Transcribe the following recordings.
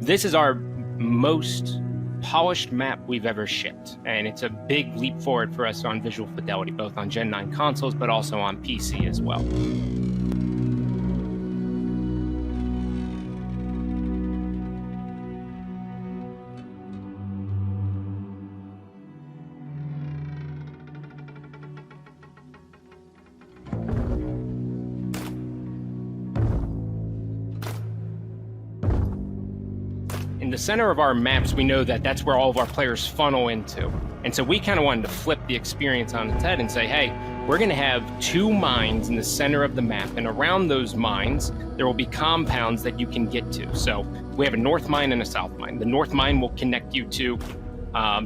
This is our most polished map we've ever shipped, and it's a big leap forward for us on visual fidelity, both on Gen 9 consoles, but also on PC as well. In the center of our maps, we know that that's where all of our players funnel into. And so we kind of wanted to flip the experience on its head and say, hey, we're going to have 2 mines in the center of the map. And around those mines, there will be compounds that you can get to. So we have a north mine and a south mine. The north mine will connect you to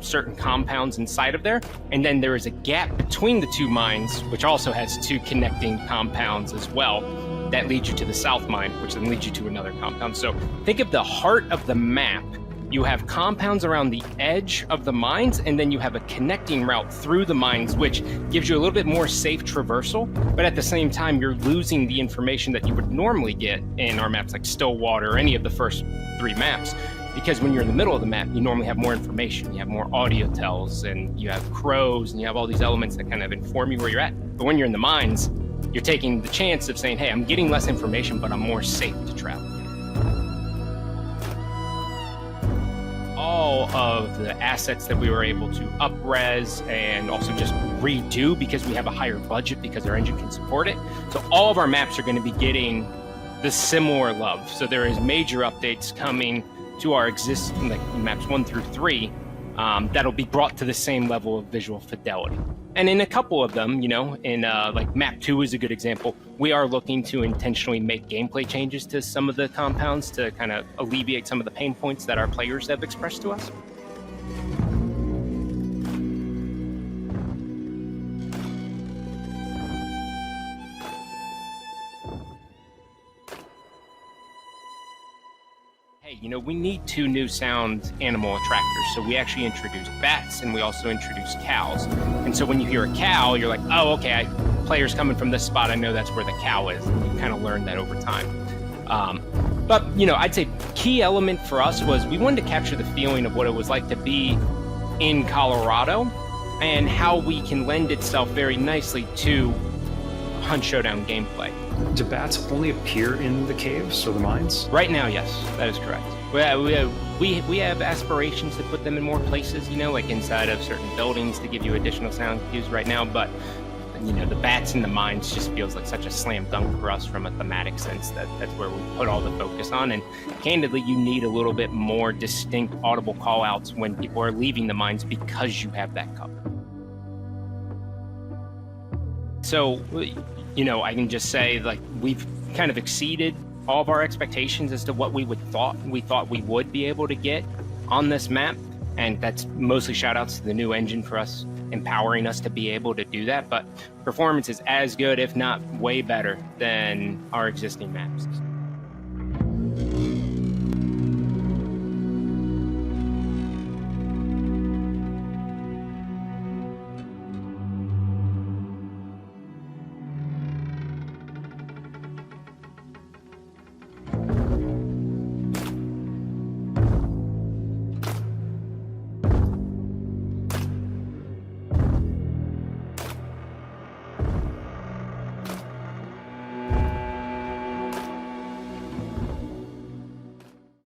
certain compounds inside of there. And then there is a gap between the 2 mines, which also has 2 connecting compounds as well. That leads you to the south mine, which then leads you to another compound. So think of the heart of the map. You have compounds around the edge of the mines, and then you have a connecting route through the mines, which gives you a little bit more safe traversal, but at the same time, you're losing the information that you would normally get in our maps like Stillwater or any of the first 3 maps. Because when you're in the middle of the map, you normally have more information. You have more audio tells, and you have crows, and you have all these elements that kind of inform you where you're at. But when you're in the mines, you're taking the chance of saying, hey, I'm getting less information, but I'm more safe to travel. All of the assets that we were able to up-res and also just redo because we have a higher budget because our engine can support it. So all of our maps are going to be getting the similar love. So there is major updates coming to our existing like maps 1 through 3 that'll be brought to the same level of visual fidelity. And in a couple of them, you know, in like map 2 is a good example, we are looking to intentionally make gameplay changes to some of the compounds to kind of alleviate some of the pain points that our players have expressed to us. Hey, you know, we need 2 new sound animal attractors. So we actually introduced bats and we also introduced cows. And so when you hear a cow, you're like, oh, okay, player's coming from this spot. I know that's where the cow is. And you kind of learn that over time. But, you know, I'd say key element for us was we wanted to capture the feeling of what it was like to be in Colorado and how we can lend itself very nicely to Hunt Showdown gameplay. Do bats only appear in the caves or the mines? Right now, yes, that is correct. We have aspirations to put them in more places, you know, like inside of certain buildings to give you additional sound cues right now. But, you know, the bats in the mines just feels like such a slam dunk for us from a thematic sense that that's where we put all the focus on. And candidly, you need a little bit more distinct audible call outs when people are leaving the mines because you have that cover. So, you know, I can just say, like, we've kind of exceeded all of our expectations as to what we thought we would be able to get on this map. And that's mostly shout outs to the new engine for us, empowering us to be able to do that. But performance is as good, if not way better, than our existing maps.